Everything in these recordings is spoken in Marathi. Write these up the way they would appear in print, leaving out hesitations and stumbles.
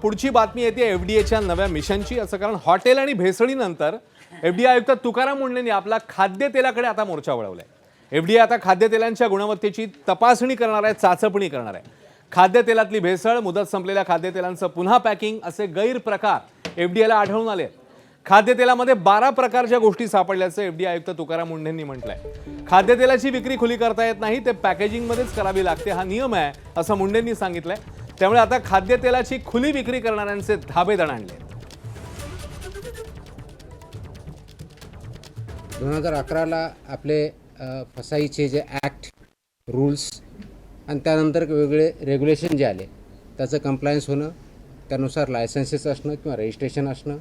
पुढची बातमी येते एफडीएच्या नव्या मिशनची। असं कारण हॉटेल आणि भेसळीनंतर एफडीए आयुक्त तुकाराम मुंढेंनी आपला खाद्यतेलाकडे आता मोर्चा वळवलाय। एफडीए आता खाद्यतेलांच्या गुणवत्तेची तपासणी करणार आहे, चाचपणी करणार आहे। खाद्यतेलातली भेसळ, मुदत संपलेल्या खाद्यतेलांचं पुन्हा पॅकिंग असे गैरप्रकार एफडीएला आढळून आले। खाद्यतेलामध्ये 12 प्रकारच्या गोष्टी सापडल्याचं एफडीए आयुक्त तुकाराम मुंढेंनी म्हटलंय। खाद्यतेलाची विक्री खुली करता येत नाही, ते पॅकेजिंगमध्येच करावी लागते, हा नियम आहे असं मुंढेंनी सांगितलंय। त्यामुळे आता खाद्यतेलाची खुली विक्री करणाऱ्यांचे धाबे दणाणले। 2011ला आपले फसाईचे जे ॲक्ट रूल्स आणि त्यानंतर वेगवेगळे रेग्युलेशन जे आले त्याचं कंप्लायन्स होणं, त्यानुसार लायसन्सेस असणं किंवा रजिस्ट्रेशन असणं,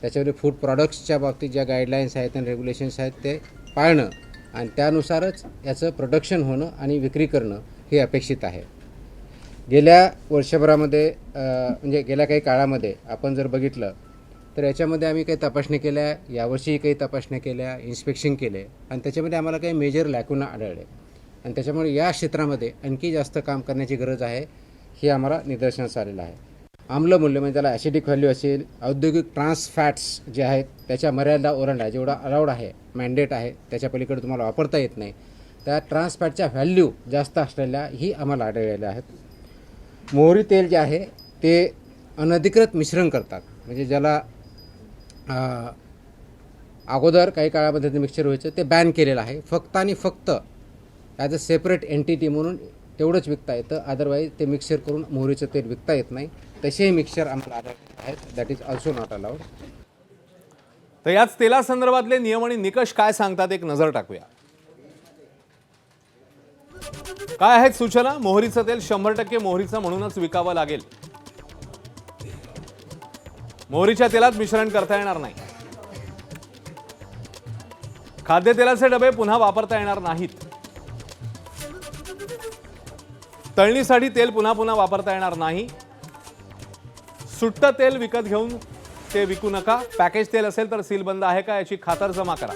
त्याच्यावर फूड प्रॉडक्ट्सच्या बाबतीत ज्या गाईडलाईन्स आहेत आणि रेग्युलेशन्स आहेत ते पाळणं आणि त्यानुसारच याचं प्रोडक्शन होणं आणि विक्री करणं हे अपेक्षित आहे। गेल्या वर्षभरामध्ये म्हणजे गेल्या काही काळामध्ये आपण जर बघितलं तर याच्यामध्ये आम्ही काही तपासणी केल्या, यावर्षीही काही तपासण्या केल्या, इन्स्पेक्शन केले आणि त्याच्यामध्ये आम्हाला काही मेजर लॅकुना आढळले आणि त्याच्यामुळे या क्षेत्रामध्ये आणखी जास्त काम करण्याची गरज आहे हे आम्हाला निदर्शनास आलेलं आहे। आम्लमूल्य म्हणजे त्याला ॲसिडिक व्हॅल्यू असेल, औद्योगिक ट्रान्स फॅट्स जे आहेत त्याच्या मर्यादा ओलांडल्या, जेवढा अलाउड आहे, मॅन्डेट आहे, त्याच्या पलीकडे तुम्हाला वापरता येत नाही, त्या ट्रान्स फॅटच्या व्हॅल्यू जास्त असलेल्या ही आम्हाला आढळलेल्या आहेत। मोहरी तेल जे आहे ते अनधिकृत मिश्रण करतात, म्हणजे ज्याला अगोदर काही काळामध्ये ते मिक्सचर व्हायचं ते बॅन केलेलं आहे। फक्त आणि फक्त ॲज अ सेपरेट एंटिटी म्हणून तेवढंच विकता येतं, अदरवाईज ते मिक्सचर करून मोहरीचं तेल विकता येत नाही। तसेही मिक्सचर आम्हाला आढळले आहेत, that is also not allowed. तर याच तेलासंदर्भातले नियम आणि निकष काय सांगतात एक नजर टाकूया। काय आहेत सूचना? मोहरीचं तेल 100% मोहरीचं म्हणूनच विकावं लागेल। मोहरीच्या तेलात मिश्रण करता येणार नाही। खाद्यतेलाचे डबे पुन्हा वापरता येणार नाहीत। तळणीसाठी तेल पुन्हा पुन्हा वापरता येणार नाही। सुट्ट तेल विकत घेऊन ते विकू नका। पॅकेज तेल असेल तर सीलबंद आहे का याची खातरजमा करा।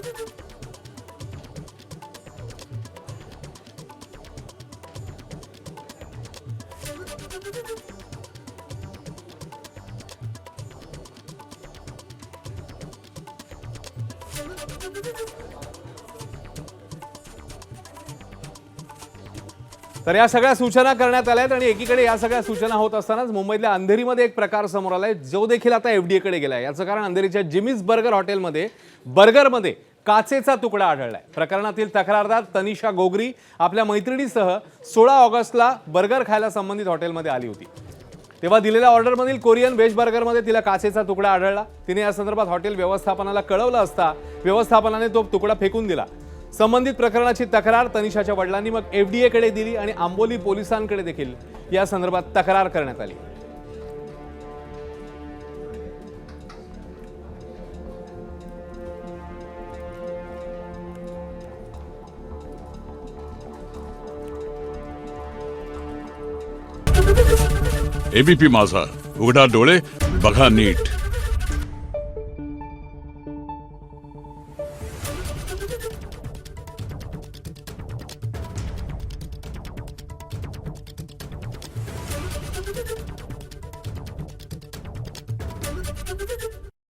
तर या सगळ्या सूचना करण्यात आल्या आहेत आणि एकीकडे या सगळ्या सूचना होत असतानाच मुंबईतल्या अंधेरीमध्ये एक प्रकार समोर आलाय जो देखील आता एफडीए कडे गेलाय। याचं कारण अंधेरीच्या जिमीज बर्गर हॉटेलमध्ये बर्गरमध्ये काचेचा तुकडा आढळलाय। प्रकरणातील तक्रारदार तनिषा गोगरी आपल्या मैत्रिणीसह 16 ऑगस्टला बर्गर खायला संबंधित हॉटेलमध्ये आली होती। तेव्हा दिलेल्या ऑर्डरमधील कोरियन व्हेज बर्गरमध्ये तिला काचेचा तुकडा आढळला। तिने या संदर्भात हॉटेल व्यवस्थापनाला कळवलं असता व्यवस्थापनाने तो तुकडा फेकून दिला। संबंधित प्रकरणाची तक्रार तनिषाच्या वडिलांनी मग एफडीए कडे दिली आणि आंबोली पोलिसांकडे देखील या संदर्भात तक्रार करण्यात आली। एबीपी माझा, उघडा डोळे बघा नीट।